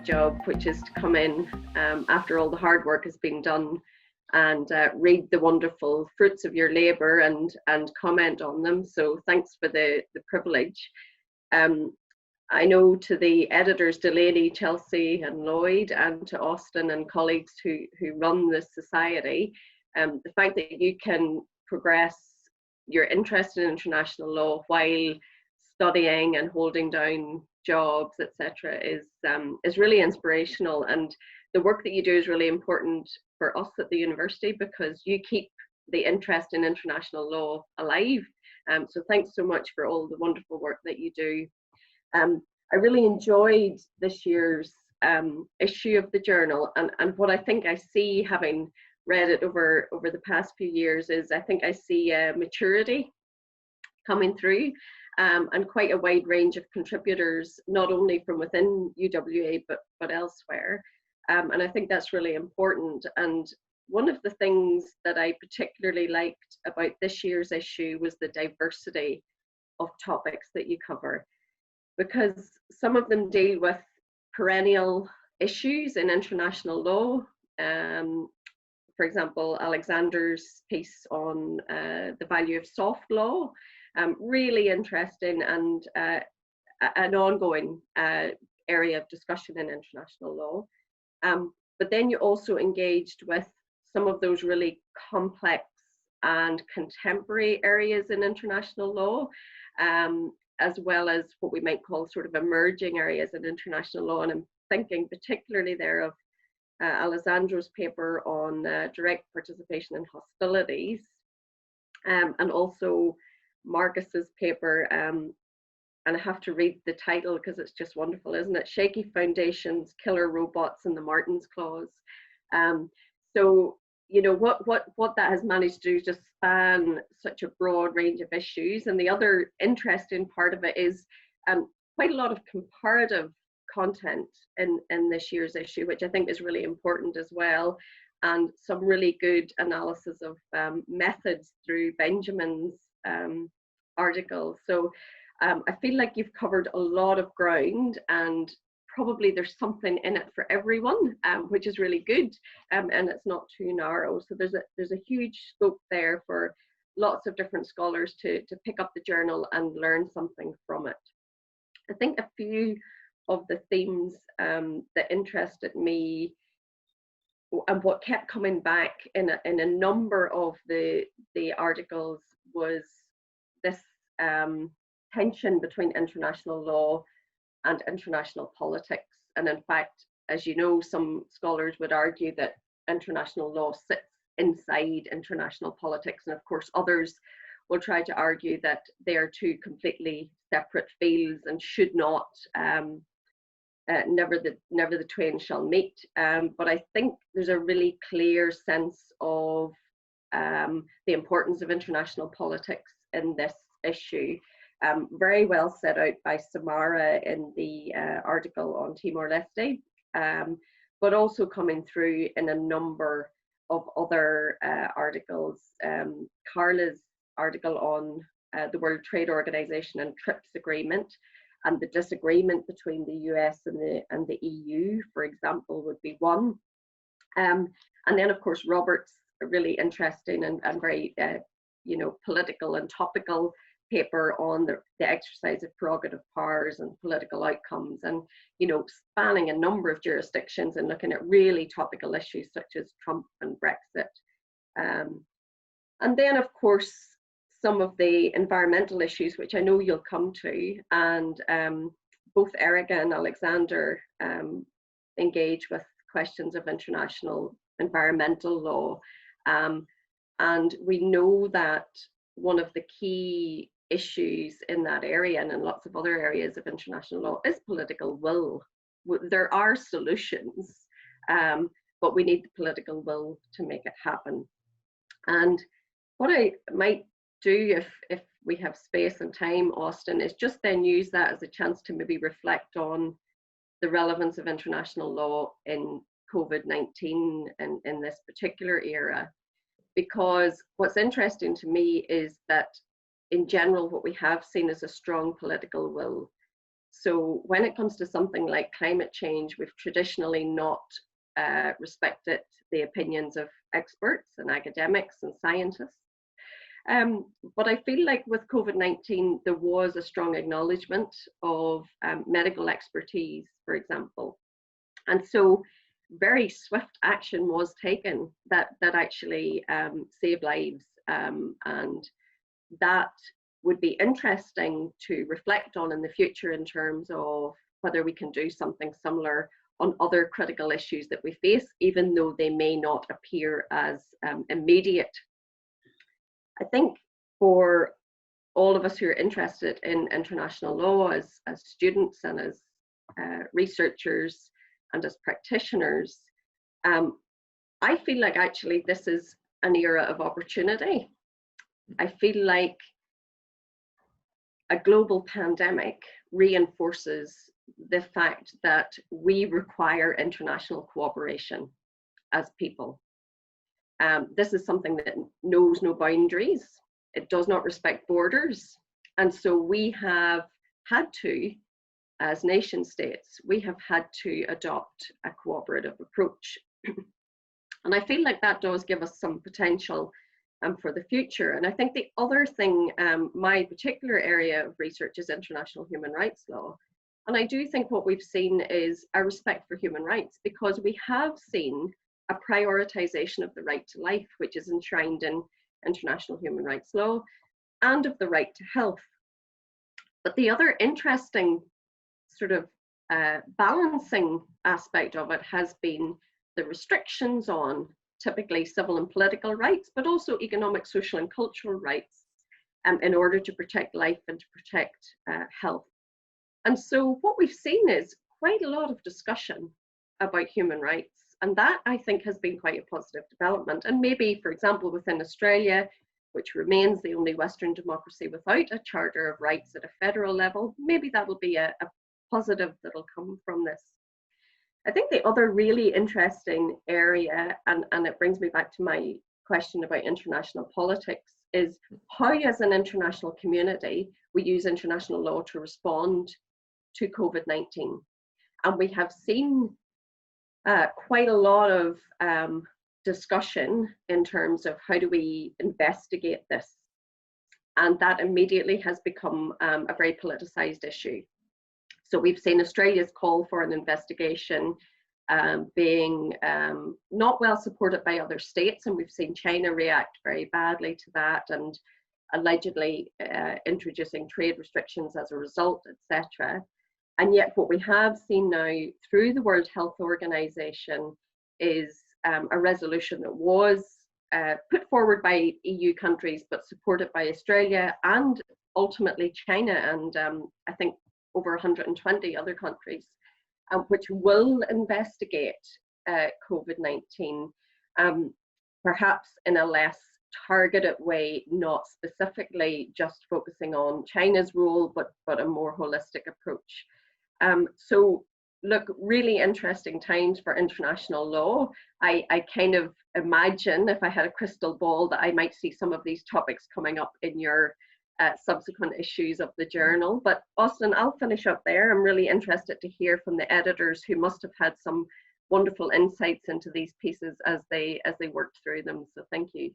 job, which is to come in after all the hard work has been done and read the wonderful fruits of your labour and comment on them. So thanks for the privilege. I know to the editors Delaney, Chelsea and Lloyd, and to Austen and colleagues who run this society, the fact that you can progress your interest in international law while studying and holding down jobs, etc., is really inspirational. And the work that you do is really important for us at the university because you keep the interest in international law alive. So thanks so much for all the wonderful work that you do. I really enjoyed this year's issue of the journal, and what I think I see, having read it over the past few years, is I think I see maturity coming through, and quite a wide range of contributors, not only from within UWA but elsewhere, and I think that's really important. And one of the things that I particularly liked about this year's issue was the diversity of topics that you cover, because some of them deal with perennial issues in international law. For example, Alexander's piece on the value of soft law, really interesting and an ongoing area of discussion in international law. But then you also engaged with some of those really complex and contemporary areas in international law, as well as what we might call sort of emerging areas in international law. And I'm thinking particularly there of Alessandro's paper on direct participation in hostilities, and also Marcus's paper, and I have to read the title because it's just wonderful, isn't it? Shaky Foundations, Killer Robots and the Martins Clause. So, you know, what that has managed to do is just span such a broad range of issues. And the other interesting part of it is quite a lot of comparative content in this year's issue, which I think is really important as well, and some really good analysis of methods through Benjamin's article. So I feel like you've covered a lot of ground, and probably there's something in it for everyone, which is really good, and it's not too narrow. So there's a huge scope there for lots of different scholars to pick up the journal and learn something from it. I think a few of the themes that interested me and what kept coming back in a number of the articles was this tension between international law and international politics. And in fact, as you know, some scholars would argue that international law sits inside international politics, and of course others will try to argue that they are two completely separate fields and should not, never the twain shall meet. But I think there's a really clear sense of the importance of international politics in this issue, very well set out by Samara in the article on Timor-Leste, but also coming through in a number of other articles. Carla's article on the World Trade Organization and TRIPS agreement, and the disagreement between the US and the EU, for example, would be one. And then, of course, Robert's a really interesting and very you know, political and topical paper on the exercise of prerogative powers and political outcomes, and, you know, spanning a number of jurisdictions and looking at really topical issues such as Trump and Brexit. And then, of course, some of the environmental issues, which I know you'll come to, and both Erica and Alexander engage with questions of international environmental law. And we know that one of the key issues in that area and in lots of other areas of international law is political will. There are solutions, but we need the political will to make it happen. And what I might do, if we have space and time, Austen, is just then use that as a chance to maybe reflect on the relevance of international law in COVID-19 and in this particular era. Because what's interesting to me is that in general, what we have seen is a strong political will. So when it comes to something like climate change, we've traditionally not respected the opinions of experts and academics and scientists. But I feel like with COVID-19, there was a strong acknowledgement of medical expertise, for example. And so very swift action was taken that actually saved lives. And that would be interesting to reflect on in the future in terms of whether we can do something similar on other critical issues that we face, even though they may not appear as immediate. I think for all of us who are interested in international law as students and as researchers and as practitioners, I feel like actually this is an era of opportunity. I feel like a global pandemic reinforces the fact that we require international cooperation as people. This is something that knows no boundaries. It does not respect borders. And so we have had to, as nation states, we have had to adopt a cooperative approach. And I feel like that does give us some potential for the future. And I think the other thing, my particular area of research is international human rights law. And I do think what we've seen is a respect for human rights, because we have seen a prioritization of the right to life, which is enshrined in international human rights law, and of the right to health. But the other interesting sort of balancing aspect of it has been the restrictions on typically civil and political rights, but also economic, social, and cultural rights in order to protect life and to protect health. And so what we've seen is quite a lot of discussion about human rights. And that, I think, has been quite a positive development. And maybe, for example, within Australia, which remains the only Western democracy without a Charter of Rights at a federal level, maybe that will be a positive that'll come from this. I think the other really interesting area, and it brings me back to my question about international politics, is how as an international community we use international law to respond to COVID-19. And we have seen quite a lot of discussion in terms of how do we investigate this. And that immediately has become a very politicized issue. So we've seen Australia's call for an investigation being not well supported by other states, and we've seen China react very badly to that and allegedly introducing trade restrictions as a result, etc. And yet what we have seen now through the World Health Organization is a resolution that was put forward by EU countries, but supported by Australia and ultimately China and I think over 120 other countries, which will investigate COVID-19, perhaps in a less targeted way, not specifically just focusing on China's role, but a more holistic approach. So look, really interesting times for international law. I kind of imagine, if I had a crystal ball, that I might see some of these topics coming up in your subsequent issues of the journal. But Austen, I'll finish up there. I'm really interested to hear from the editors who must have had some wonderful insights into these pieces as they worked through them. So thank you.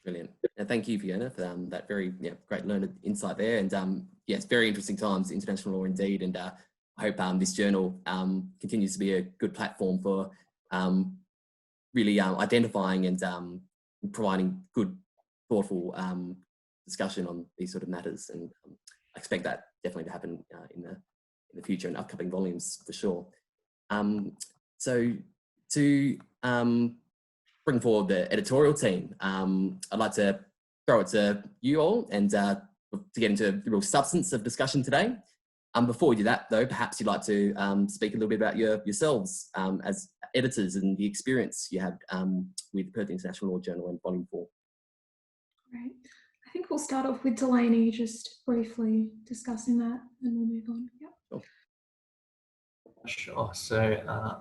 Brilliant. And thank you, Fiona, for that very great learned insight there. And yeah, it's very interesting times, international law indeed. And I hope this journal continues to be a good platform for really identifying and providing good, thoughtful discussion on these sort of matters. And I expect that definitely to happen in the future in upcoming volumes for sure. So to bring forward the editorial team, I'd like to throw it to you all and to get into the real substance of discussion today. Before we do that though, perhaps you'd like to speak a little bit about yourselves as editors and the experience you had with Perth International Law Journal and Volume 4. Right. I think we'll start off with Delaney, just briefly discussing that, and we'll move on. Yep. Sure. So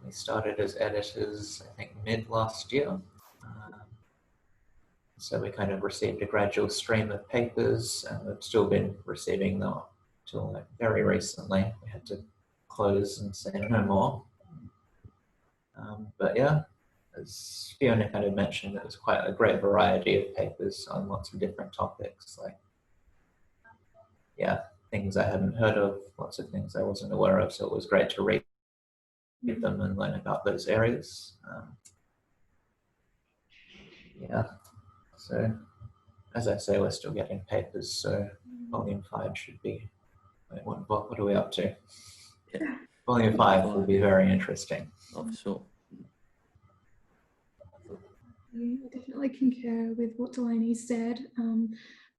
we started as editors, I think, mid last year. So we kind of received a gradual stream of papers, and we've still been receiving them till like very recently. We had to close and say no more. But yeah, as Fiona kind of mentioned, there was quite a great variety of papers on lots of different topics, like, yeah, things I hadn't heard of, lots of things I wasn't aware of, so it was great to read them and learn about those areas. Yeah, so as I say, we're still getting papers, so volume 5 should be, wait, what are we up to? Yeah. Volume 5 will be very interesting. Oh, for sure. I definitely concur with what Delaney said,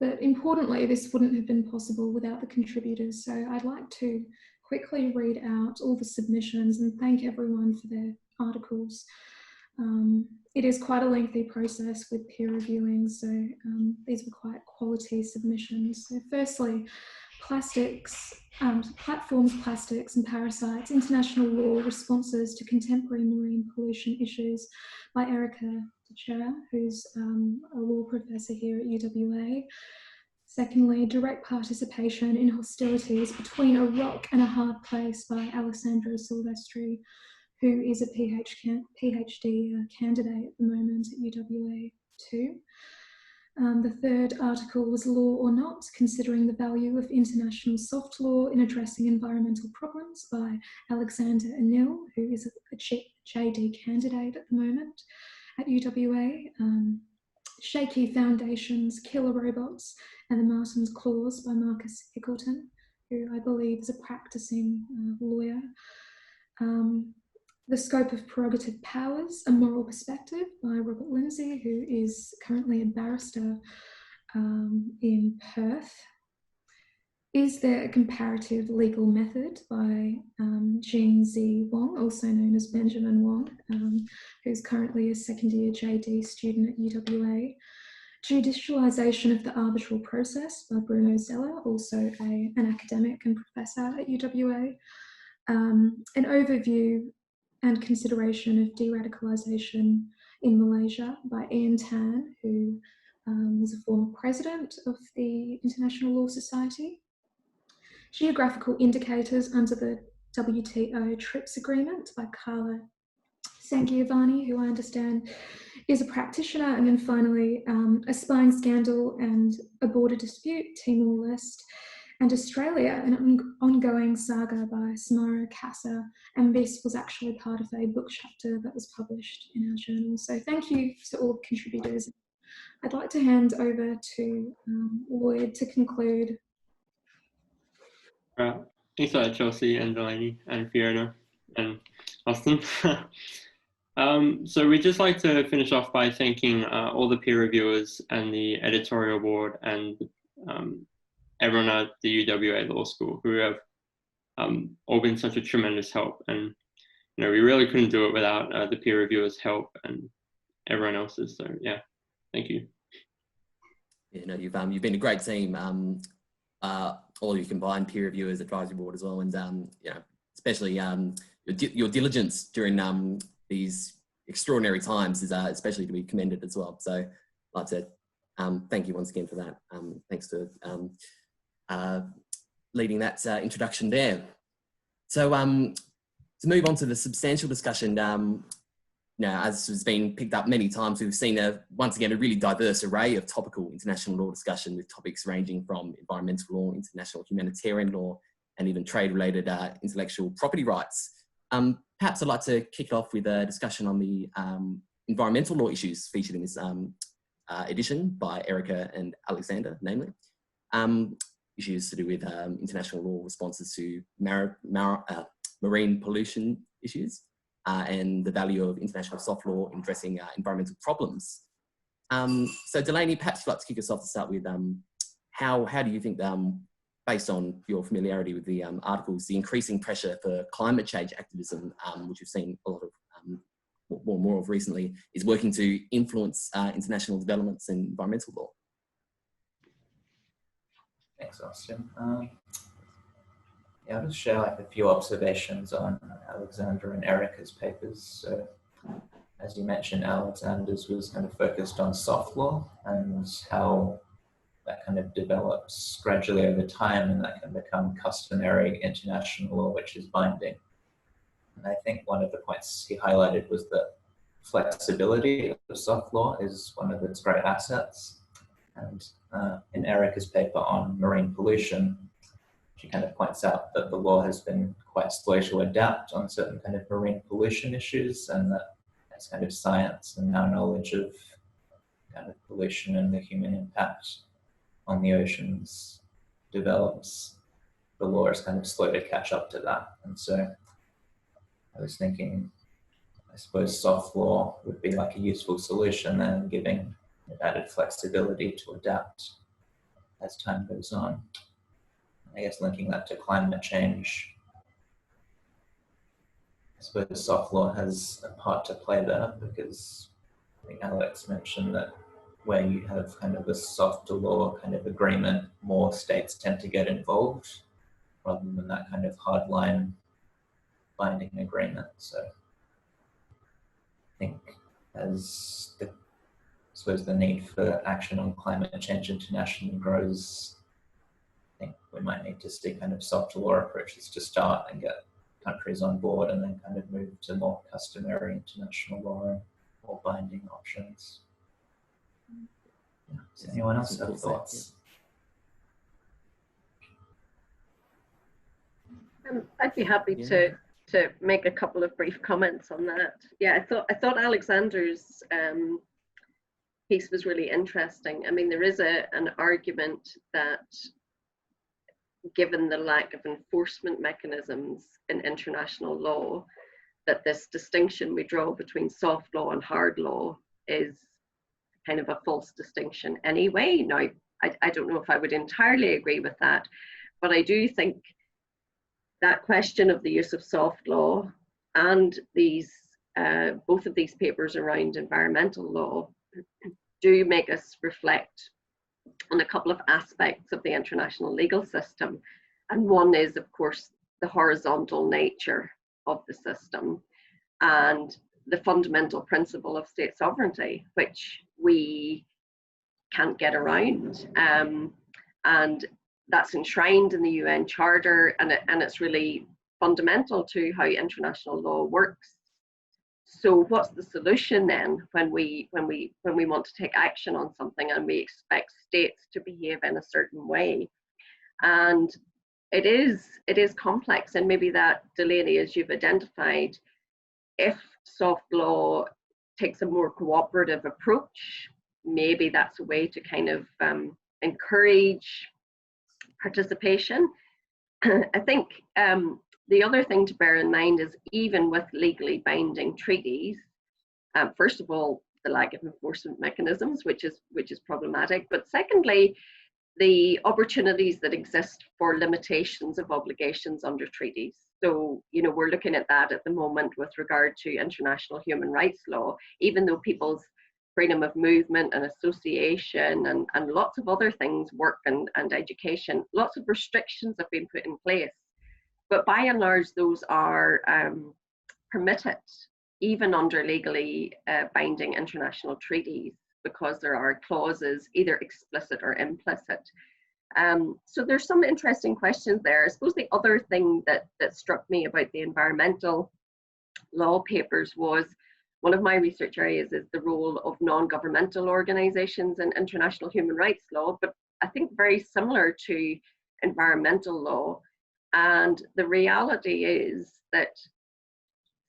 but importantly, this wouldn't have been possible without the contributors. So I'd like to quickly read out all the submissions and thank everyone for their articles. It is quite a lengthy process with peer reviewing, so these were quite quality submissions. So firstly, plastics, platforms, plastics and parasites, international law responses to contemporary marine pollution issues by Erica Chair, who's a law professor here at UWA. Secondly, direct participation in hostilities between a rock and a hard place by Alessandro Silvestri, who is a PhD candidate at the moment at UWA too. The third article was Law or Not, Considering the Value of International Soft Law in Addressing Environmental Problems by Alexander Anil, who is a JD candidate at the moment at UWA. Shaky Foundations, Killer Robots, and the Martin's Clause by Marcus Hickleton, who I believe is a practicing lawyer. The Scope of Prerogative Powers, A Moral Perspective by Robert Lindsay, who is currently a barrister in Perth. Is There a Comparative Legal Method by Jean Z. Wong, also known as Benjamin Wong, who's currently a second year JD student at UWA. Judicialization of the Arbitral Process by Bruno Zeller, also an academic and professor at UWA. An overview and consideration of de-radicalization in Malaysia by Ian Tan, who was a former president of the International Law Society. Geographical Indicators under the WTO TRIPS Agreement by Carla Sangiovanni, who I understand is a practitioner. And then finally, A Spying Scandal and a Border Dispute, Timor-Leste and Australia, an ongoing saga by Samara Casa. And this was actually part of a book chapter that was published in our journal. So thank you to all the contributors. I'd like to hand over to Lloyd to conclude. Thanks for that, Chelsea and Delaney and Fiona and Austen. So we'd just like to finish off by thanking all the peer reviewers and the editorial board and everyone at the UWA Law School who have all been such a tremendous help. And we really couldn't do it without the peer reviewers' help and everyone else's. So yeah, thank you. Yeah, you've been a great team. All you combined peer reviewers, advisory board as well, and especially your diligence during these extraordinary times is especially to be commended as well. So I'd like to thank you once again for that. Thanks to leading that introduction there. So to move on to the substantial discussion, as has been picked up many times, we've seen once again a really diverse array of topical international law discussion with topics ranging from environmental law, international humanitarian law, and even trade-related intellectual property rights. Perhaps I'd like to kick off with a discussion on the environmental law issues featured in this edition by Erica and Alexander, namely. Issues to do with international law responses to marine pollution issues, and the value of international soft law in addressing environmental problems. So Delaney, perhaps you'd like to kick us off to start with how do you think, based on your familiarity with the articles, the increasing pressure for climate change activism, which we've seen a lot of more and more of recently, is working to influence international developments in environmental law? Thanks, Austen. I'll just share a few observations on Alexander and Erica's papers. So, as you mentioned, Alexander's was kind of focused on soft law and how that kind of develops gradually over time, and that can become customary international law, which is binding. And I think one of the points he highlighted was that flexibility of soft law is one of its great assets. And in Erica's paper on marine pollution, she kind of points out that the law has been quite slow to adapt on certain kind of marine pollution issues, and that as kind of science and our knowledge of kind of pollution and the human impact on the oceans develops, the law is kind of slow to catch up to that. And so I was thinking, I suppose soft law would be like a useful solution then, giving added flexibility to adapt as time goes on. I guess linking that to climate change, I suppose soft law has a part to play there, because I think Alex mentioned that where you have kind of a softer law kind of agreement, more states tend to get involved rather than that kind of hardline binding agreement. So I think as the, I suppose the need for action on climate change internationally grows, I think we might need to see kind of soft law approaches to start and get countries on board, and then kind of move to more customary international law or binding options. Yeah. Does anyone else have thoughts? I'd be happy to make a couple of brief comments on that. Yeah, I thought Alexander's piece was really interesting. I mean, there is an argument that given the lack of enforcement mechanisms in international law, that this distinction we draw between soft law and hard law is kind of a false distinction anyway. Now, I don't know if I would entirely agree with that, but I do think that question of the use of soft law and these both of these papers around environmental law do make us reflect on a couple of aspects of the international legal system. And one is, of course, the horizontal nature of the system and the fundamental principle of state sovereignty, which we can't get around. And that's enshrined in the UN Charter, and it's really fundamental to how international law works. So what's the solution then when we want to take action on something and we expect states to behave in a certain way? And it is complex, and maybe that, Delaney, as you've identified, if soft law takes a more cooperative approach, maybe that's a way to kind of encourage participation. I think the other thing to bear in mind is, even with legally binding treaties, first of all, the lack of enforcement mechanisms, which is problematic, but secondly, the opportunities that exist for limitations of obligations under treaties. So, you know, we're looking at that at the moment with regard to international human rights law, even though people's freedom of movement and association and lots of other things, work and education, lots of restrictions have been put in place. But by and large, those are permitted, even under legally binding international treaties, because there are clauses, either explicit or implicit. So there's some interesting questions there. I suppose the other thing that struck me about the environmental law papers was, one of my research areas is the role of non-governmental organizations in international human rights law, but I think very similar to environmental law. And the reality is that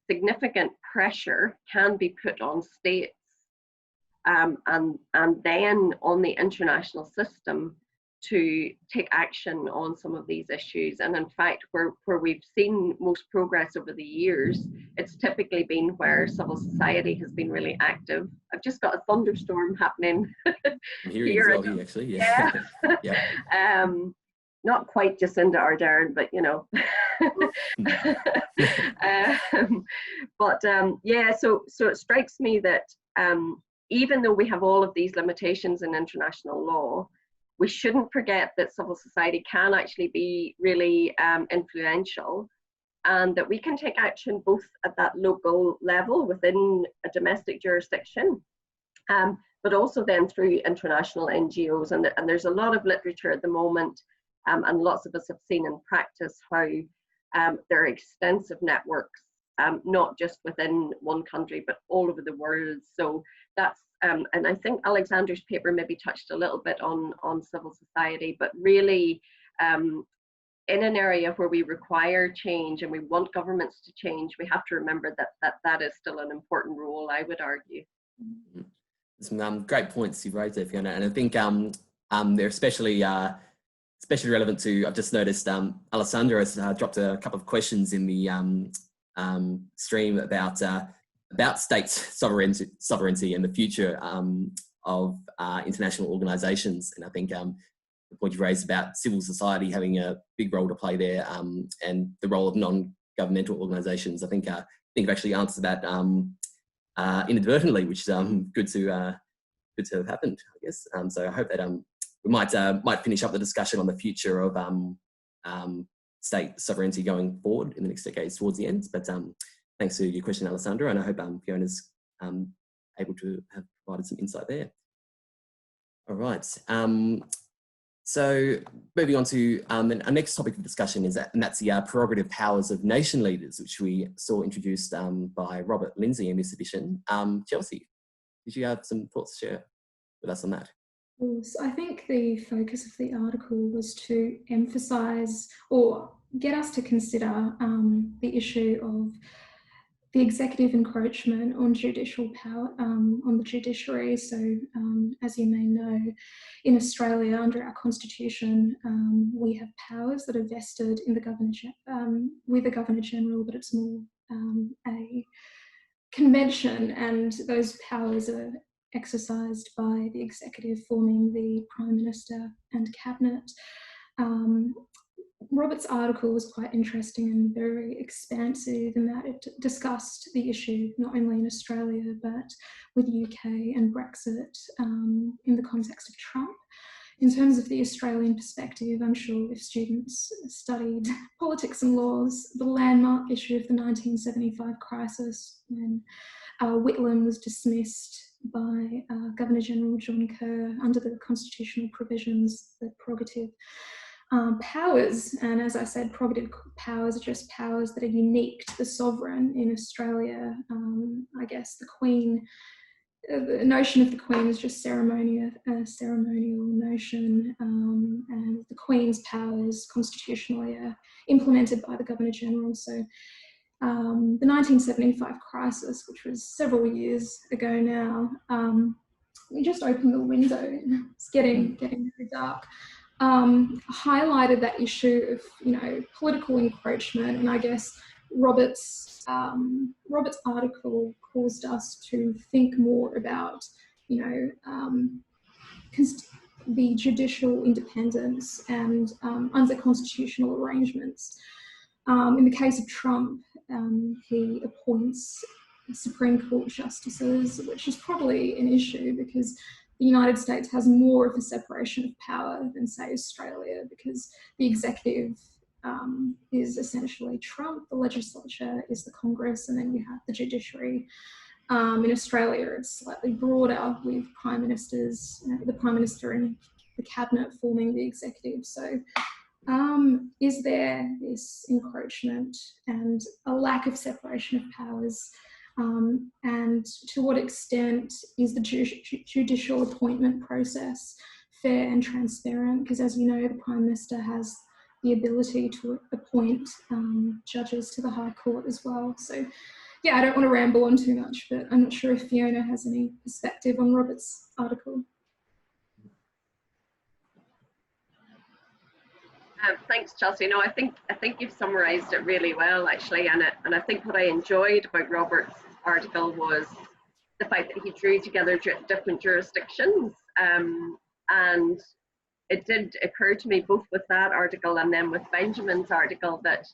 significant pressure can be put on states and then on the international system to take action on some of these issues. And in fact, where we've seen most progress over the years, it's typically been where civil society has been really active. I've just got a thunderstorm happening here. Actually, yeah. Yeah. Not quite Jacinda Ardern, but you know. Yeah, so it strikes me that even though we have all of these limitations in international law, we shouldn't forget that civil society can actually be really influential, and that we can take action both at that local level within a domestic jurisdiction, but also then through international NGOs. And there's a lot of literature at the moment, and lots of us have seen in practice how there are extensive networks, not just within one country, but all over the world. So that's, and I think Alexander's paper maybe touched a little bit on civil society, but really in an area where we require change and we want governments to change, we have to remember that is still an important role, I would argue. Some great points you've raised there, Fiona, and I think they're especially relevant to, I've just noticed Alessandra has dropped a couple of questions in the stream about states' sovereignty and the future of international organisations. And I think the point you raised about civil society having a big role to play there, and the role of non-governmental organisations, I think you've actually answered that inadvertently, which is good to have happened, I guess. So I hope that we might finish up the discussion on the future of state sovereignty going forward in the next decades towards the end. But thanks for your question, Alessandra, and I hope Fiona's able to have provided some insight there. All right. So moving on to our next topic of discussion is that's the prerogative powers of nation leaders, which we saw introduced by Robert Lindsay in this edition. Chelsea, did you have some thoughts to share with us on that? I think the focus of the article was to emphasise or get us to consider the issue of the executive encroachment on judicial power, on the judiciary. So as you may know, in Australia, under our constitution, we have powers that are vested in the with the Governor-General, but it's more a convention, and those powers are exercised by the executive, forming the Prime Minister and Cabinet. Robert's article was quite interesting and very expansive in that it discussed the issue not only in Australia but with UK and Brexit in the context of Trump. In terms of the Australian perspective, I'm sure if students studied politics and laws, the landmark issue of the 1975 crisis when Whitlam was dismissed by Governor-General John Kerr under the constitutional provisions, the prerogative powers, and as I said, prerogative powers are just powers that are unique to the sovereign. In Australia, I guess the Queen, the notion of the Queen is just ceremonial notion, and the Queen's powers constitutionally are implemented by the Governor-General. So the 1975 crisis, which was several years ago now, we just opened the window, it's getting very dark. Highlighted that issue of, political encroachment, and I guess Robert's article caused us to think more about, the judicial independence and under constitutional arrangements. In the case of Trump, he appoints Supreme Court justices, which is probably an issue because the United States has more of a separation of power than, say, Australia, because the executive is essentially Trump, the legislature is the Congress, and then you have the judiciary. In Australia, it's slightly broader with prime ministers, the Prime Minister and the Cabinet forming the executive. So is there this encroachment and a lack of separation of powers? And to what extent is the judicial appointment process fair and transparent? Because as you know, the Prime Minister has the ability to appoint judges to the High Court as well. So yeah, I don't want to ramble on too much, but I'm not sure if Fiona has any perspective on Robert's article. Thanks, Chelsea. No, I think you've summarised it really well, actually, and I think what I enjoyed about Robert's article was the fact that he drew together different jurisdictions, and it did occur to me both with that article and then with Benjamin's article that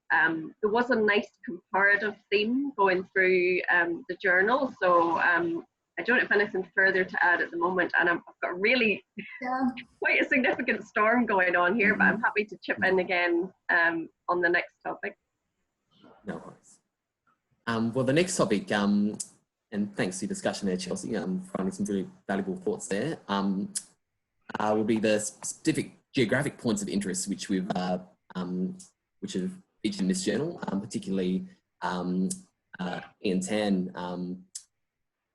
there was a nice comparative theme going through the journal. So I don't have anything further to add at the moment, and I've got really quite a significant storm going on here, but I'm happy to chip in again on the next topic. No worries. Well, the next topic And thanks for your discussion there, Chelsea. I'm finding some really valuable thoughts there. Will be the specific geographic points of interest which have featured in this journal, particularly Ian Tan,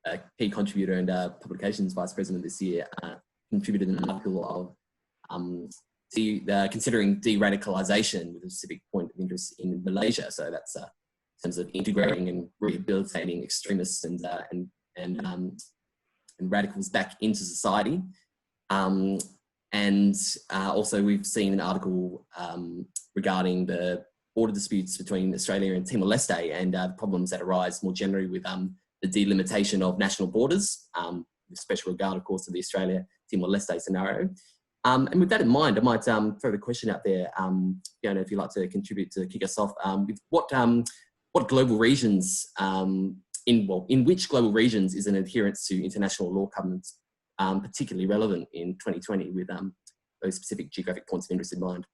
a key contributor and publications vice president this year, contributed an article of considering de-radicalisation with a specific point of interest in Malaysia. So that's in terms of integrating and rehabilitating extremists and radicals back into society. Also we've seen an article regarding the border disputes between Australia and Timor-Leste and the problems that arise more generally with the delimitation of national borders, with special regard, of course, to the Australia-Timor-Leste scenario. And with that in mind, I might throw the question out there, Fiona, if you'd like to contribute to kick us off, with what global regions, in which global regions is an adherence to international law covenants particularly relevant in 2020 with those specific geographic points of interest in mind?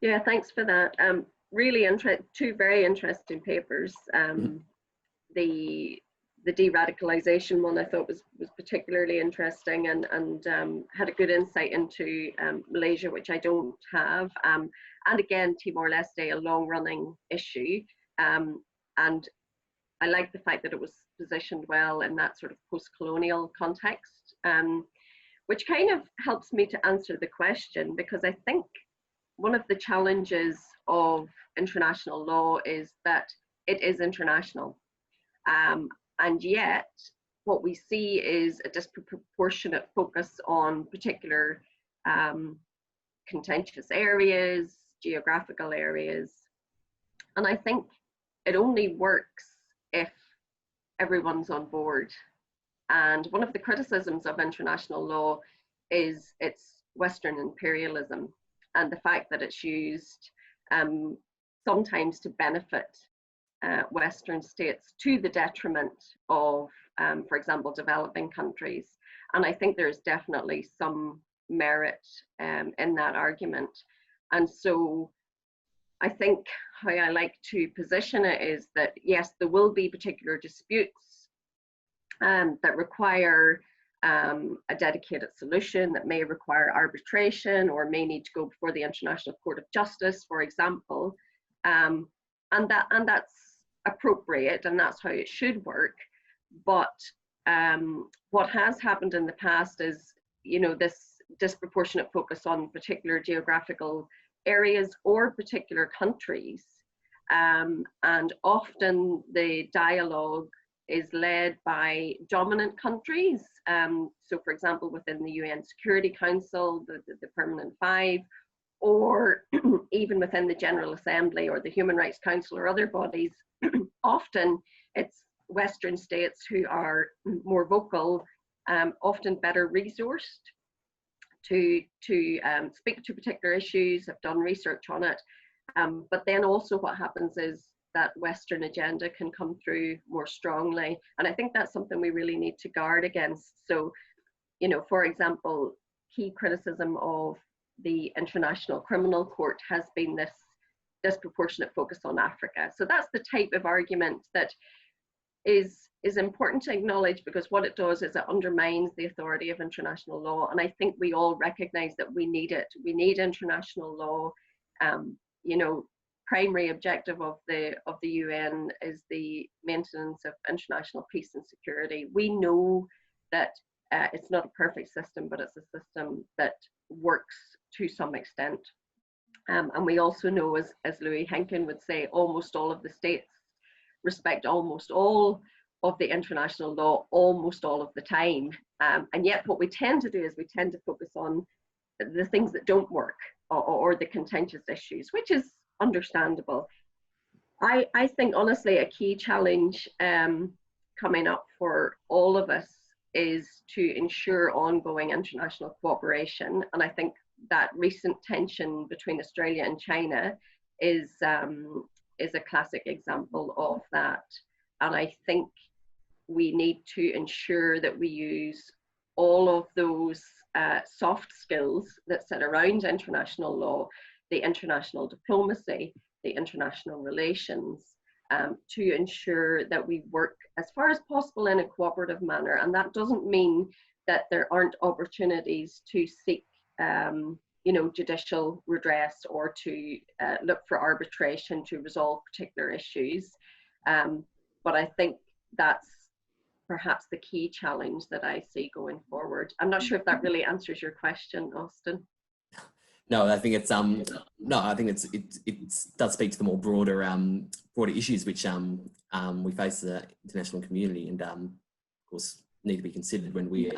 Yeah, thanks for that. Really two very interesting papers. The de-radicalisation one I thought was particularly interesting and had a good insight into Malaysia, which I don't have. And again, Timor-Leste, a long-running issue. And I like the fact that it was positioned well in that sort of post-colonial context, which kind of helps me to answer the question, because I think one of the challenges of international law is that it is international. And yet, what we see is a disproportionate focus on particular contentious areas, geographical areas. And I think it only works if everyone's on board. And one of the criticisms of international law is its Western imperialism and the fact that it's used sometimes to benefit Western states to the detriment of, for example, developing countries. And I think there's definitely some merit in that argument. And so I think how I like to position it is that, yes, there will be particular disputes that require a dedicated solution, that may require arbitration or may need to go before the International Court of Justice, for example. And that's appropriate, and that's how it should work. But what has happened in the past is, this disproportionate focus on particular geographical areas or particular countries, and often the dialogue is led by dominant countries. So, for example, within the UN Security Council, the Permanent Five, or even within the General Assembly or the Human Rights Council or other bodies, often it's Western states who are more vocal, often better resourced to speak to particular issues, have done research on it. But then also what happens is that Western agenda can come through more strongly. And I think that's something we really need to guard against. So, for example, key criticism of the International Criminal Court has been this disproportionate focus on Africa. So that's the type of argument that is important to acknowledge, because what it does is it undermines the authority of international law. And I think we all recognize that we need it. We need international law. Primary objective of the UN is the maintenance of international peace and security. We know that it's not a perfect system, but it's a system that works to some extent. And we also know, as Louis Henkin would say, almost all of the states respect almost all of the international law almost all of the time. And yet what we tend to do is we tend to focus on the things that don't work, or the contentious issues, which is understandable. I think, honestly, a key challenge coming up for all of us is to ensure ongoing international cooperation. And I think that recent tension between Australia and China is a classic example of that. And I think we need to ensure that we use all of those soft skills that sit around international law, the international diplomacy, the international relations, to ensure that we work as far as possible in a cooperative manner. And that doesn't mean that there aren't opportunities to seek judicial redress or to look for arbitration to resolve particular issues. But I think that's perhaps the key challenge that I see going forward. I'm not sure if that really answers your question, Austen. No, I think it's it does speak to the more broader issues which we face as an international community, and of course need to be considered when we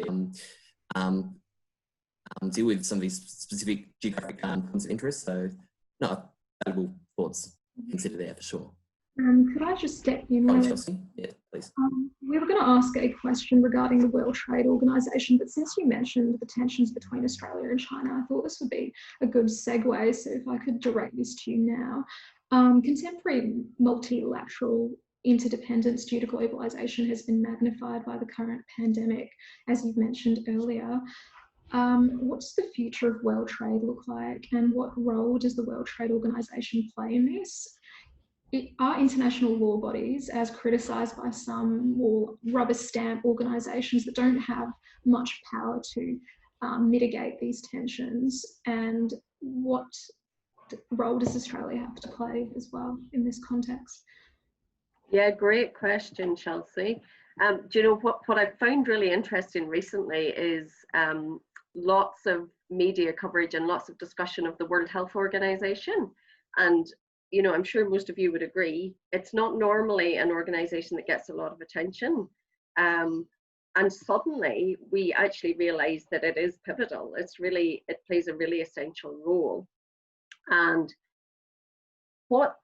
deal with some of these specific geographic points of interest. So, no, valuable thoughts considered there for sure. Could I just step in? Yeah, please. We were going to ask a question regarding the World Trade Organization, but since you mentioned the tensions between Australia and China, I thought this would be a good segue. So if I could direct this to you now. Contemporary multilateral interdependence due to globalization has been magnified by the current pandemic, as you've mentioned earlier. What does the future of world trade look like, and what role does the World Trade Organization play in this? Are international law bodies, as criticised by some, more rubber stamp organisations that don't have much power to mitigate these tensions? And what role does Australia have to play as well in this context? Yeah, great question, Chelsea. Do you know what I've found really interesting recently is lots of media coverage and lots of discussion of the World Health Organization. And I'm sure most of you would agree, it's not normally an organization that gets a lot of attention. And suddenly we actually realize that it is pivotal. It plays a really essential role. And what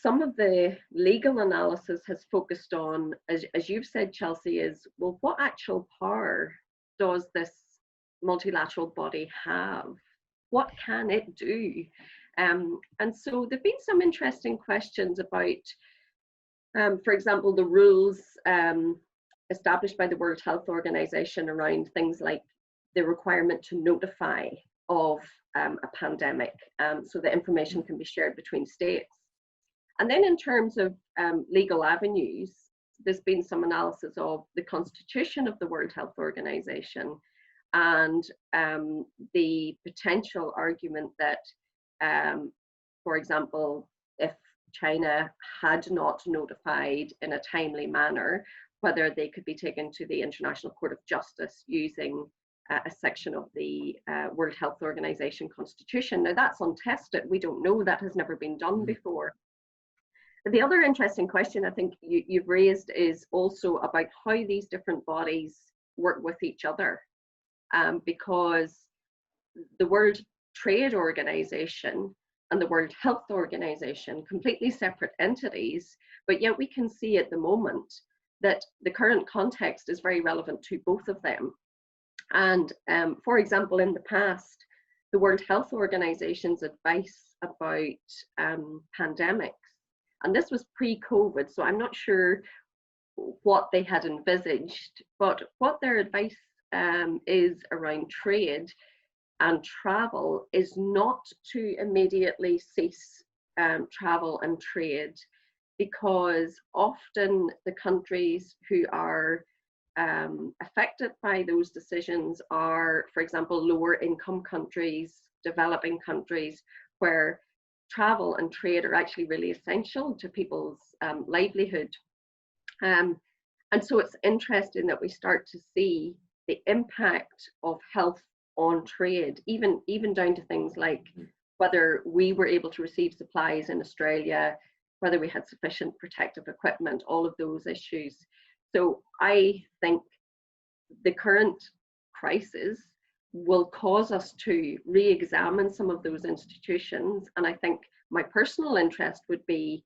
some of the legal analysis has focused on, as you've said, Chelsea, is, well, what actual power does this multilateral body have? What can it do? And so there've been some interesting questions about, for example, the rules established by the World Health Organization around things like the requirement to notify of a pandemic so that information can be shared between states. And then in terms of legal avenues, there's been some analysis of the constitution of the World Health Organization and the potential argument that, for example, if China had not notified in a timely manner, whether they could be taken to the International Court of Justice using a section of the World Health Organization constitution. Now that's untested, we don't know, that has never been done before. The other interesting question I think you've raised is also about how these different bodies work with each other, because the World Trade Organization and the World Health Organization, completely separate entities, but yet we can see at the moment that the current context is very relevant to both of them. And for example, in the past, the World Health Organization's advice about pandemics, and this was pre-COVID, so I'm not sure what they had envisaged, but what their advice is around trade and travel is not to immediately cease travel and trade, because often the countries who are affected by those decisions are, for example, lower income countries, developing countries, where travel and trade are actually really essential to people's livelihood. And so it's interesting that we start to see the impact of health on trade, even down to things like whether we were able to receive supplies in Australia, whether we had sufficient protective equipment, all of those issues. So I think the current crisis will cause us to re-examine some of those institutions. And I think my personal interest would be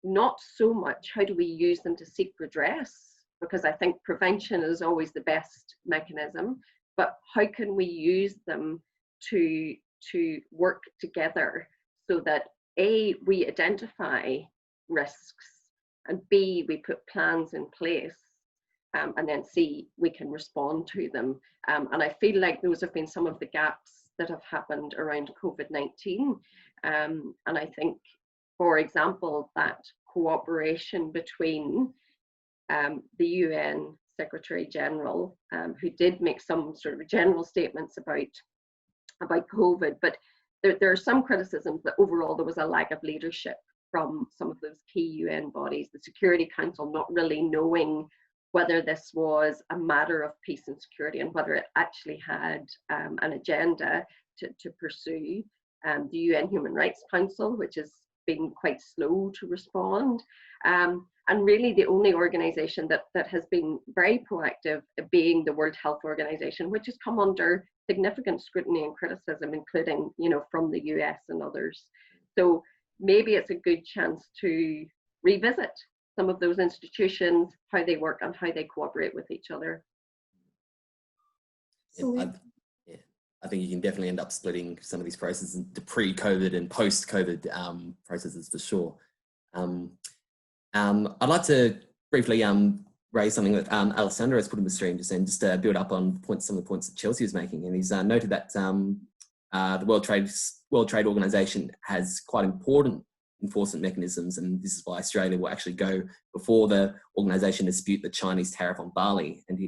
not so much how do we use them to seek redress, because I think prevention is always the best mechanism, but how can we use them to work together so that A, we identify risks, and B, we put plans in place, and then C, we can respond to them. And I feel like those have been some of the gaps that have happened around COVID-19. And I think, for example, that cooperation between the UN Secretary General, who did make some sort of general statements about COVID, but there are some criticisms that overall there was a lack of leadership from some of those key UN bodies, the Security Council not really knowing whether this was a matter of peace and security and whether it actually had an agenda to pursue. The UN Human Rights Council, which has been quite slow to respond. And really the only organisation that has been very proactive being the World Health Organization, which has come under significant scrutiny and criticism, including, you know, from the US and others. So maybe it's a good chance to revisit some of those institutions, how they work and how they cooperate with each other. I think you can definitely end up splitting some of these processes into pre-COVID and post-COVID processes for sure. I'd like to briefly raise something that Alessandro has put in the stream just to build up on some of the points that Chelsea was making. And he's noted that the World Trade Organization has quite important enforcement mechanisms, and this is why Australia will actually go before the organisation dispute the Chinese tariff on barley. And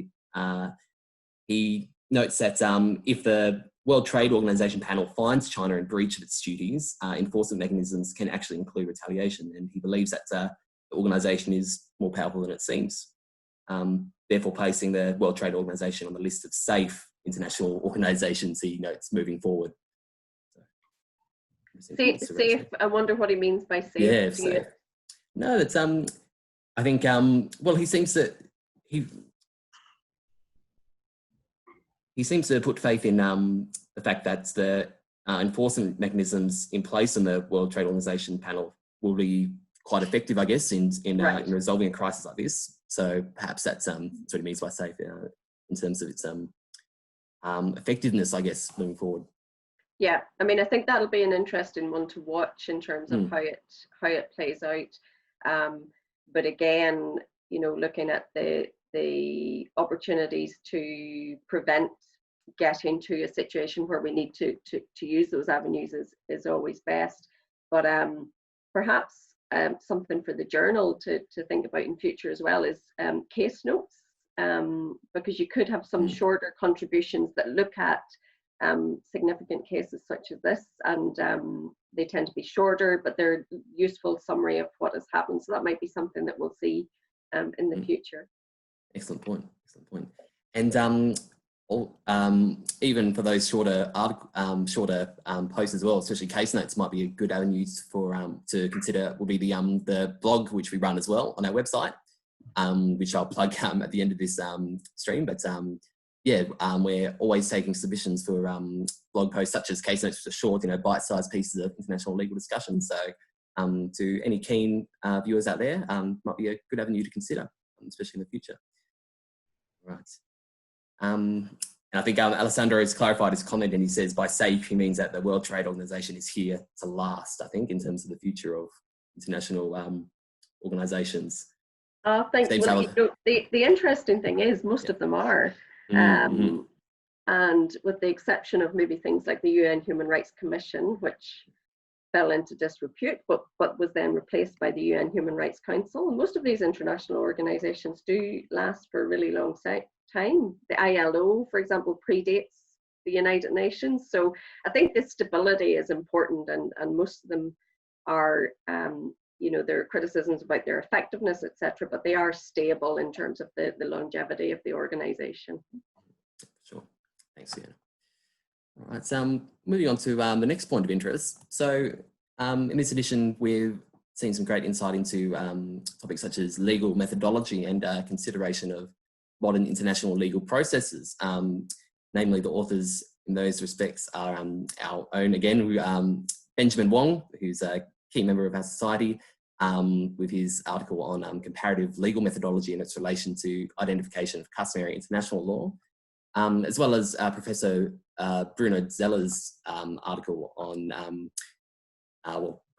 he notes that if the World Trade Organization panel finds China in breach of its duties, enforcement mechanisms can actually include retaliation, and he believes that the organisation is more powerful than it seems, therefore placing the World Trade Organization on the list of safe international organisations, he notes, moving forward. Safe, I wonder what he means by safe. Yeah, safe. No, that's, I think, well, he seems to put faith in the fact that the enforcement mechanisms in place in the World Trade Organization panel will be quite effective, I guess, in resolving a crisis like this. So perhaps that's what he means by safe in terms of its effectiveness, I guess, moving forward. Yeah, I mean, I think that'll be an interesting one to watch in terms of how it plays out. But again, you know, looking at the opportunities to prevent getting to a situation where we need to use those avenues is always best. But perhaps something for the journal to think about in future as well is case notes, because you could have some shorter contributions that look at significant cases such as this, and they tend to be shorter, but they're useful summary of what has happened. So that might be something that we'll see in the future. Excellent point. Excellent point. And even for those shorter posts as well, especially case notes, might be a good avenue for to consider. Will be the blog which we run as well on our website, which I'll plug at the end of this stream. But yeah, we're always taking submissions for blog posts such as case notes, which are short, you know, bite-sized pieces of international legal discussion. So to any keen viewers out there, might be a good avenue to consider, especially in the future. Right. And I think Alessandro has clarified his comment, and he says by safe, he means that the World Trade Organization is here to last, I think, in terms of the future of international organizations. Thanks. Well, you know, the interesting thing is most of them are. And with the exception of maybe things like the UN Human Rights Commission, which fell into disrepute, but was then replaced by the UN Human Rights Council. And most of these international organizations do last for a really long time. The ILO, for example, predates the United Nations. So I think this stability is important, and most of them are, you know, there are criticisms about their effectiveness, etc., but they are stable in terms of the longevity of the organization. Sure. Thanks, Fiona. All right, so moving on to the next point of interest. So in this edition, we've seen some great insight into topics such as legal methodology and consideration of modern international legal processes. Namely, the authors in those respects are our own, again, Benjamin Wong, who's a key member of our society, with his article on comparative legal methodology and its relation to identification of customary international law, as well as Professor Bruno Zeller's article on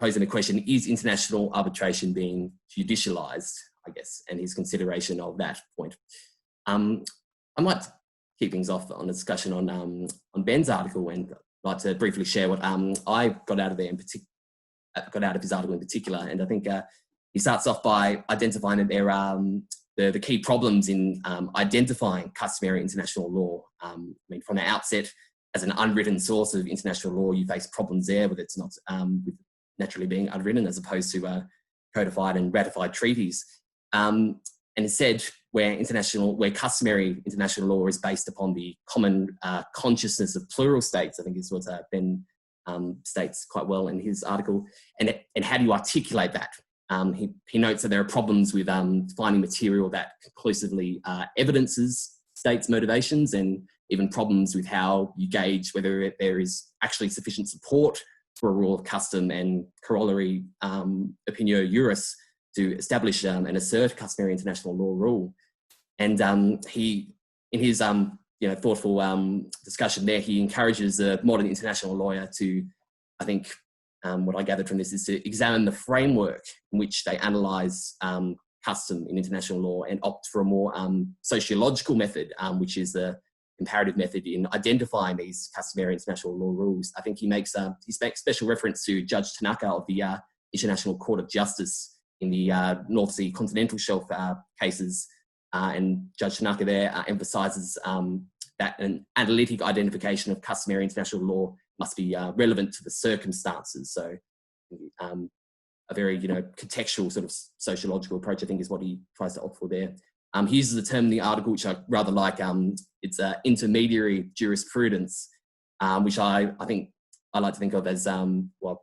posing the question, is international arbitration being judicialized, I guess, and his consideration of that point. I might kick things off on a discussion on Ben's article, and I'd like to briefly share what I got out of there got out of his article in particular. And I think he starts off by identifying that there are the key problems in identifying customary international law. I mean, from the outset, as an unwritten source of international law, you face problems there with it's not with naturally being unwritten as opposed to codified and ratified treaties. And instead, where customary international law is based upon the common consciousness of plural states, I think is what Ben states quite well in his article. And how do you articulate that? He notes that there are problems with finding material that conclusively evidences states' motivations, and even problems with how you gauge whether there is actually sufficient support for a rule of custom and corollary opinio juris to establish and assert customary international law rule. And he, in his thoughtful discussion there, he encourages a modern international lawyer to, I think, what I gathered from this is to examine the framework in which they analyse custom in international law and opt for a more sociological method, which is the comparative method in identifying these customary international law rules. I think he makes special reference to Judge Tanaka of the International Court of Justice in the North Sea continental shelf cases, and Judge Tanaka there emphasises that an analytic identification of customary international law must be relevant to the circumstances. So a very contextual sort of sociological approach, I think, is what he tries to opt for there. He uses the term in the article, which I rather like. It's intermediary jurisprudence, which I think I like to think of as what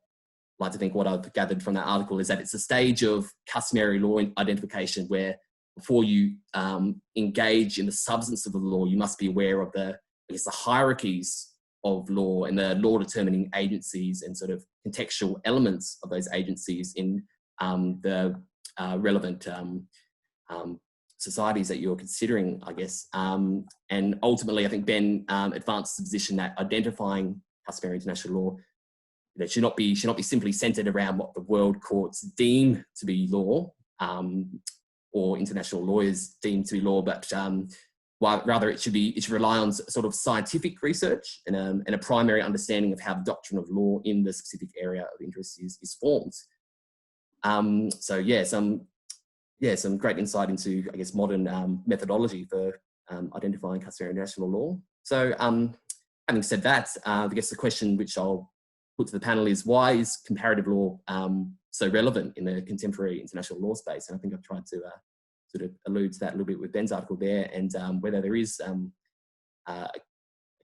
I've gathered from that article is that it's a stage of customary law identification where before you engage in the substance of the law, you must be aware of the hierarchies of law and the law determining agencies and sort of contextual elements of those agencies in the relevant societies that you're considering, I guess. And ultimately, I think Ben advanced the position that identifying customary international law should not be simply centred around what the world courts deem to be law, or international lawyers deem to be law, but rather it should rely on sort of scientific research and a primary understanding of how the doctrine of law in the specific area of interest is formed. So yeah, some great insight into, I guess, modern methodology for identifying customary international law. So having said that, I guess the question which I'll put to the panel is, why is comparative law so relevant in the contemporary international law space? And I think I've tried to sort of allude to that a little bit with Ben's article there, and whether there is a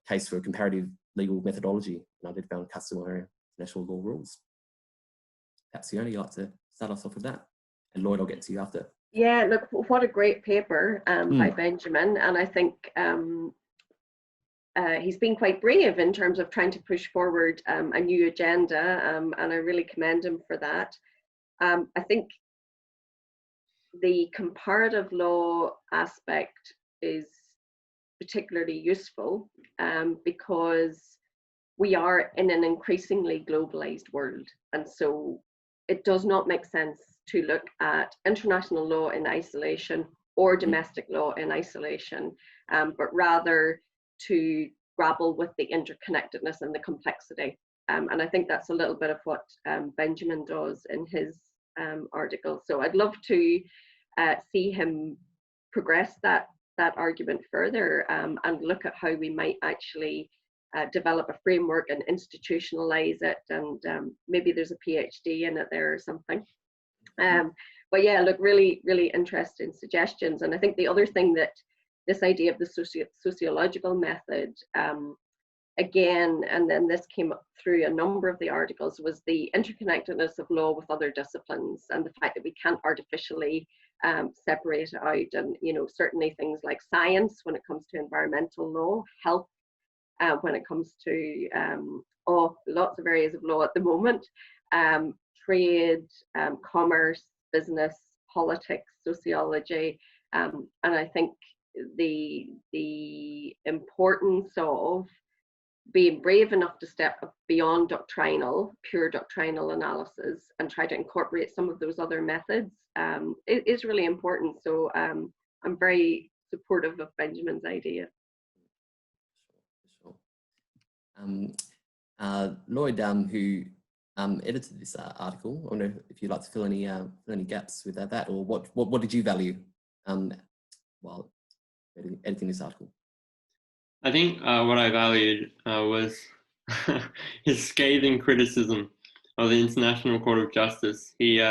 case for a comparative legal methodology in identifying customary international law rules. Perhaps Fiona, you'd like to start us off with that, and Lloyd, I'll get to you after. Yeah, look, what a great paper by Benjamin, and I think he's been quite brave in terms of trying to push forward a new agenda, and I really commend him for that. I think the comparative law aspect is particularly useful because we are in an increasingly globalized world, and so it does not make sense to look at international law in isolation or domestic law in isolation, but rather to grapple with the interconnectedness and the complexity. And I think that's a little bit of what Benjamin does in his article. So I'd love to see him progress that argument further, and look at how we might actually develop a framework and institutionalize it, and maybe there's a PhD in it there or something. But yeah, look, really, really interesting suggestions. And I think the other thing that this idea of the sociological method, again, and then this came up through a number of the articles, was the interconnectedness of law with other disciplines, and the fact that we can't artificially separate it out. And, you know, certainly things like science when it comes to environmental law, health when it comes to lots of areas of law at the moment, trade, commerce, business, politics, sociology, and I think the importance of being brave enough to step beyond pure doctrinal analysis and try to incorporate some of those other methods is really important. So I'm very supportive of Benjamin's idea. Lloyd, who edited this article. I wonder if you'd like to fill any gaps with that, or what did you value while editing this article? I think what I valued was his scathing criticism of the International Court of Justice. He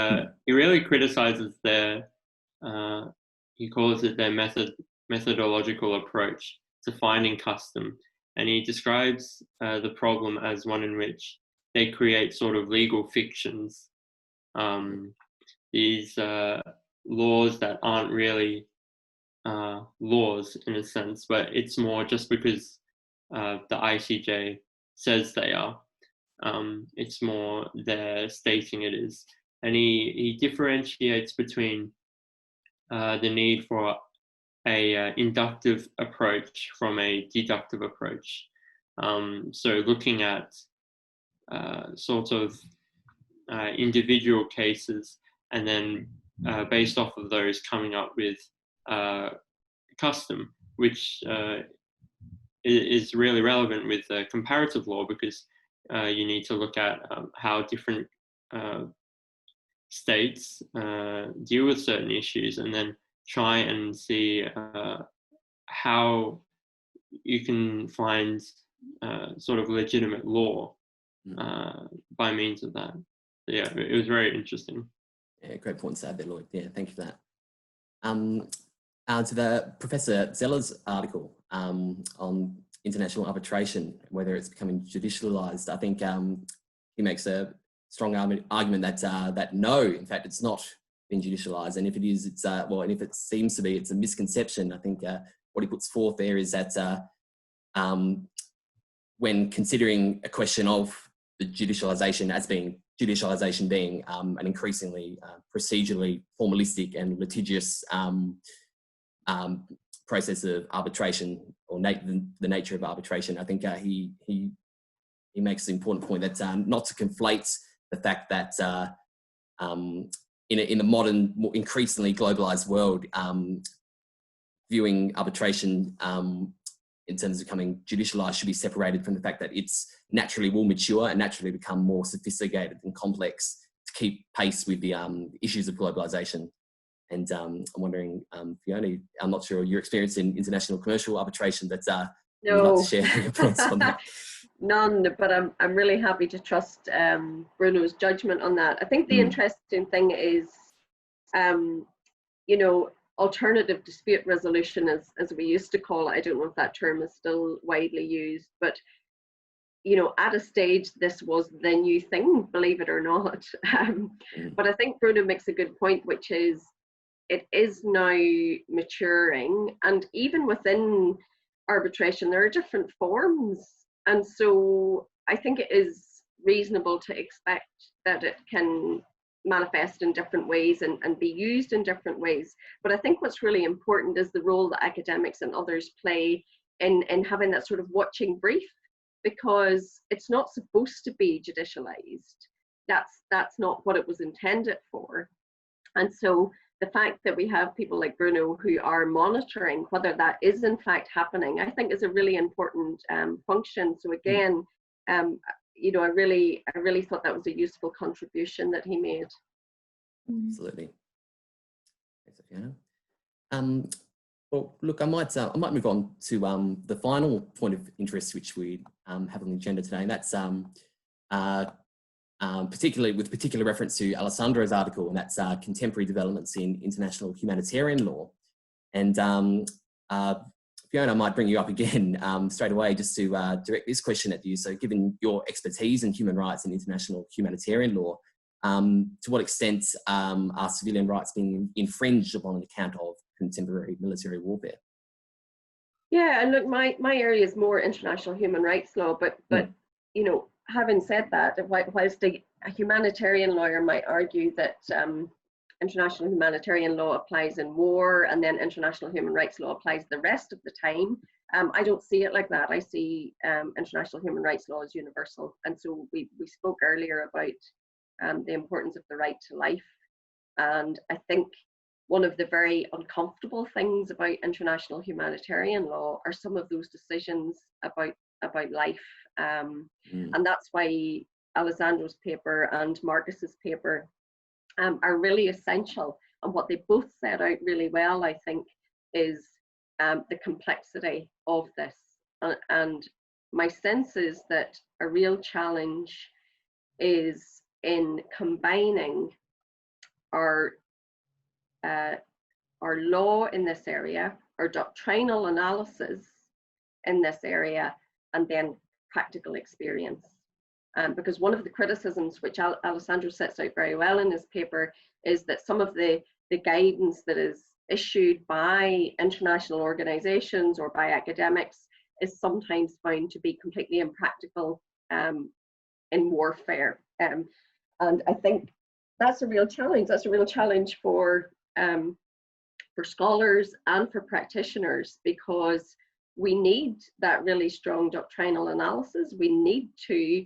really criticizes their, he calls it their methodological approach to finding custom, and he describes the problem as one in which they create sort of legal fictions, these laws that aren't really laws in a sense, but it's more just because the ICJ says they are. It's more they're stating it is. And he differentiates between the need for a inductive approach from a deductive approach. So looking at sort of individual cases, and then based off of those coming up with custom, which is really relevant with comparative law, because you need to look at how different states deal with certain issues, and then try and see how you can find sort of legitimate law by means of that. So yeah, it was very interesting. Yeah, great points there, Lloyd. Yeah, thank you for that. To the Professor Zeller's article on international arbitration, whether it's becoming judicialized, I think he makes a strong argument that that no, in fact, it's not been judicialized, and if it is, it's well, and if it seems to be, it's a misconception. I think what he puts forth there is that when considering a question of the judicialization as being an increasingly procedurally formalistic and litigious process of arbitration, or the nature of arbitration, I think he makes the important point that not to conflate the fact that in the modern, more increasingly globalized world, viewing arbitration in terms of becoming judicialized should be separated from the fact that it's naturally will mature and naturally become more sophisticated and complex to keep pace with the issues of globalization. And I'm wondering, Fiona, I'm not sure your experience in international commercial arbitration, but no. would like to share your thoughts on that. None, but I'm really happy to trust Bruno's judgment on that. I think the interesting thing is, you know, alternative dispute resolution, as we used to call it. I don't know if that term is still widely used, but you know, at a stage this was the new thing, believe it or not. But I think Bruno makes a good point, which is it is now maturing, and even within arbitration there are different forms, and so I think it is reasonable to expect that it can manifest in different ways and be used in different ways. But I think what's really important is the role that academics and others play in having that sort of watching brief, because it's not supposed to be judicialized. That's not what it was intended for. And so the fact that we have people like Bruno who are monitoring whether that is in fact happening, I think is a really important function. So again, you know, I really thought that was a useful contribution that he made. Absolutely. Thanks, Fiona. Well, look, I might move on to the final point of interest which we have on the agenda today, and that's particularly with particular reference to Alessandro's article, and that's contemporary developments in international humanitarian law. And Fiona, I might bring you up again straight away just to direct this question at you. So given your expertise in human rights and international humanitarian law, to what extent are civilian rights being infringed upon an account of contemporary military warfare? Yeah, and look, my area is more international human rights law, but you know, having said that, whilst a humanitarian lawyer might argue that international humanitarian law applies in war and then international human rights law applies the rest of the time, I don't see it like that. I see international human rights law as universal. And so we spoke earlier about the importance of the right to life. And I think one of the very uncomfortable things about international humanitarian law are some of those decisions about life. And that's why Alessandro's paper and Marcus's paper are really essential. And what they both set out really well, I think, is the complexity of this. And my sense is that a real challenge is in combining our law in this area, our doctrinal analysis in this area, and then practical experience. Because one of the criticisms which Alessandro sets out very well in his paper is that some of the guidance that is issued by international organizations or by academics is sometimes found to be completely impractical in warfare. And I think that's a real challenge. That's a real challenge for scholars and for practitioners, because we need that really strong doctrinal analysis. We need to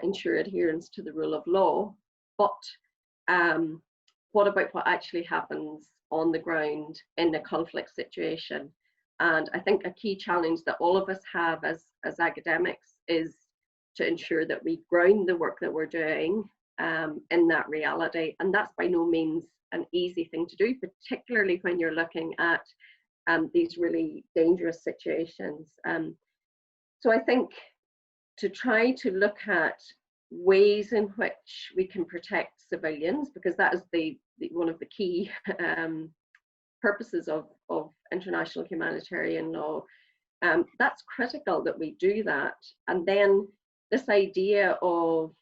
ensure adherence to the rule of law. But what about what actually happens on the ground in a conflict situation? And I think a key challenge that all of us have as academics is to ensure that we ground the work that we're doing in that reality. And that's by no means an easy thing to do, particularly when you're looking at these really dangerous situations. So I think to try to look at ways in which we can protect civilians, because that is one of the key purposes of international humanitarian law, that's critical that we do that. And then this idea of,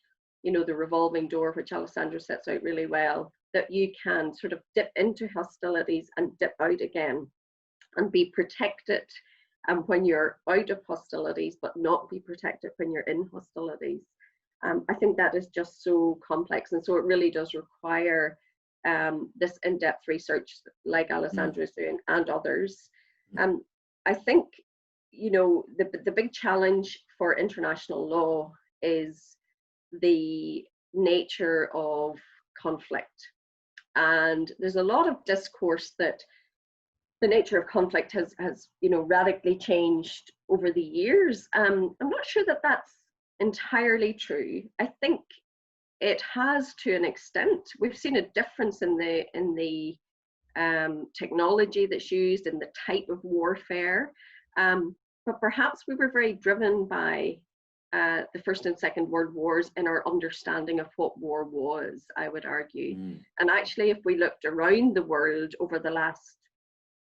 you know, the revolving door, which Alessandro sets out really well, that you can sort of dip into hostilities and dip out again and be protected when you're out of hostilities, but not be protected when you're in hostilities. I think that is just so complex, and so it really does require this in-depth research like Alessandro is doing and others. I think, you know, the big challenge for international law is the nature of conflict. And there's a lot of discourse that the nature of conflict has you know, radically changed over the years. I'm not sure that that's entirely true. I think it has to an extent. We've seen a difference in the technology that's used, in the type of warfare, but perhaps we were very driven by the First and Second World Wars in our understanding of what war was, I would argue. And actually, if we looked around the world over the last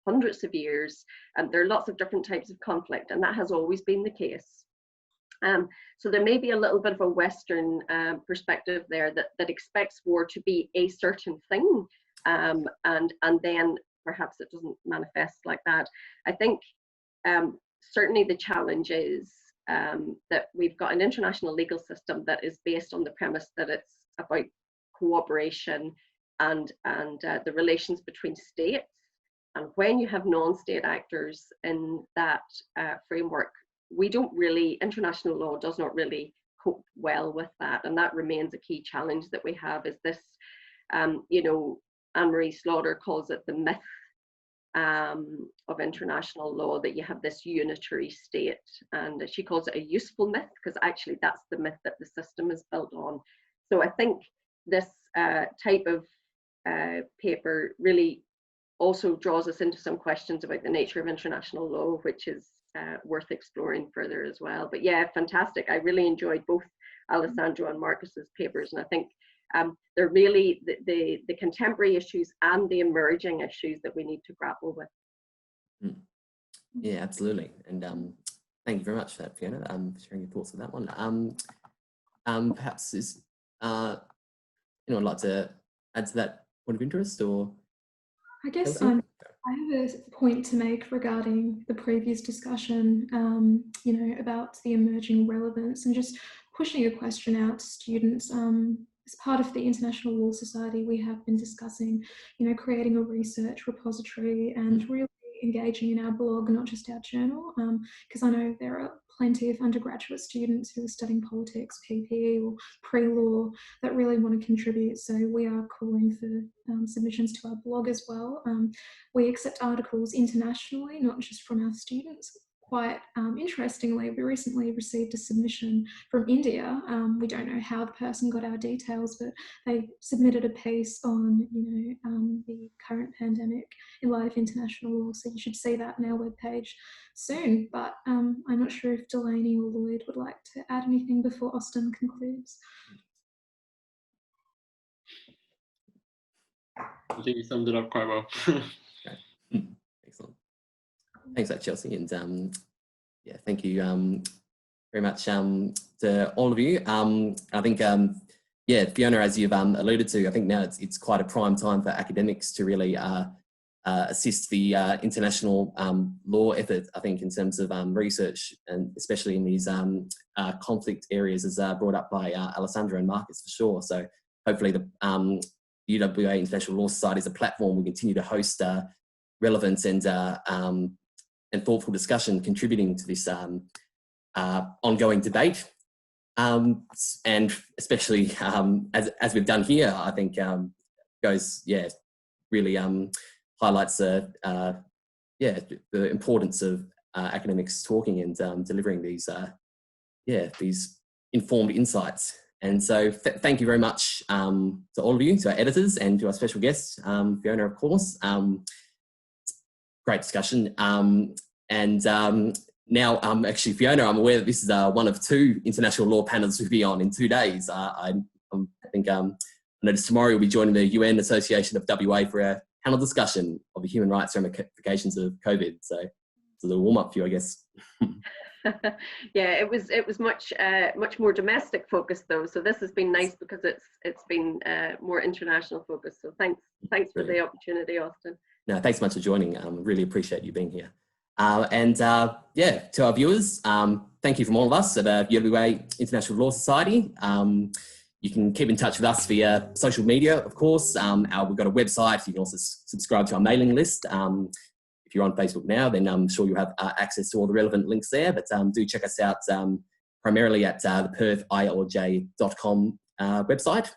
hundreds of years, there are lots of different types of conflict, and that has always been the case. So there may be a little bit of a Western perspective there that expects war to be a certain thing, and then perhaps it doesn't manifest like that. I think certainly the challenge is that we've got an international legal system that is based on the premise that it's about cooperation and the relations between states. And when you have non-state actors in that framework, international law does not really cope well with that. And that remains a key challenge that we have, is this, you know, Anne-Marie Slaughter calls it the myth of international law, that you have this unitary state. And she calls it a useful myth, because actually that's the myth that the system is built on. So I think this type of paper really also draws us into some questions about the nature of international law, which is worth exploring further as well. But yeah, fantastic. I really enjoyed both Alessandro and Marcus's papers, and I think they're really the contemporary issues and the emerging issues that we need to grapple with. Yeah, absolutely. And thank you very much for that, Fiona, for sharing your thoughts on that one. Perhaps is anyone would like to add to that point of interest, or? I guess I have a point to make regarding the previous discussion, you know, about the emerging relevance, and just pushing a question out to students. As part of the International Law Society, we have been discussing, you know, creating a research repository and really engaging in our blog, not just our journal, because I know there are plenty of undergraduate students who are studying politics, PPE or pre-law that really want to contribute. So we are calling for submissions to our blog as well. We accept articles internationally, not just from our students. quite interestingly, we recently received a submission from India. We don't know how the person got our details, but they submitted a piece on, the current pandemic in light of international law. So you should see that on our webpage soon. But I'm not sure if Delaney or Lloyd would like to add anything before Austen concludes. I think you summed it up quite well. Excellent. Thanks for that, Chelsea. And yeah, thank you very much to all of you. I think, yeah, Fiona, as you've alluded to, I think now it's quite a prime time for academics to really assist the international law effort, I think, in terms of research, and especially in these conflict areas, as brought up by Alessandra and Marcus, for sure. So hopefully the UWA International Law Society is a platform we continue to host relevance and thoughtful discussion, contributing to this ongoing debate. And especially as we've done here, I think goes, yeah, really highlights the importance of academics talking and delivering these these informed insights. And so thank you very much to all of you, to our editors and to our special guests, Fiona, of course. Great discussion. Now, actually, Fiona, I'm aware that this is one of 2 international law panels we'll be on in 2 days. I think I noticed tomorrow we'll be joining the UN Association of WA for a panel discussion of the human rights ramifications of COVID. So it's a little warm up for you, I guess. Yeah, it was much more domestic focused though. So this has been nice because it's been more international focused. So thanks for the opportunity, Austen. No, thanks so much for joining. Really appreciate you being here. Yeah, to our viewers, thank you from all of us at UWA International Law Society. You can keep in touch with us via social media, of course. We've got a website. You can also subscribe to our mailing list. If you're on Facebook now, then I'm sure you'll have access to all the relevant links there. But do check us out primarily at the perthilj.com website.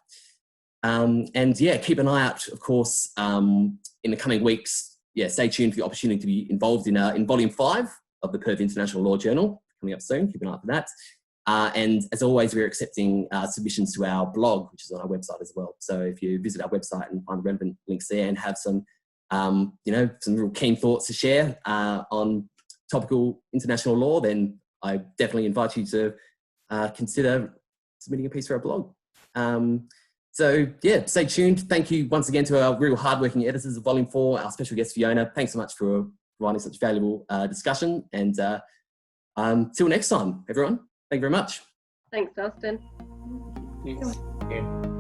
And yeah, keep an eye out, of course, in the coming weeks. Yeah, stay tuned for the opportunity to be involved in Volume 5 of the Perth International Law Journal, coming up soon. Keep an eye out for that. And as always, we're accepting submissions to our blog, which is on our website as well. So if you visit our website and find the relevant links there and have some, some real keen thoughts to share on topical international law, then I definitely invite you to consider submitting a piece for our blog. So yeah, stay tuned. Thank you once again to our real hardworking editors of Volume 4, our special guest Fiona. Thanks so much for providing such valuable discussion. And till next time, everyone. Thank you very much. Thanks, Austen. Thanks. Yeah.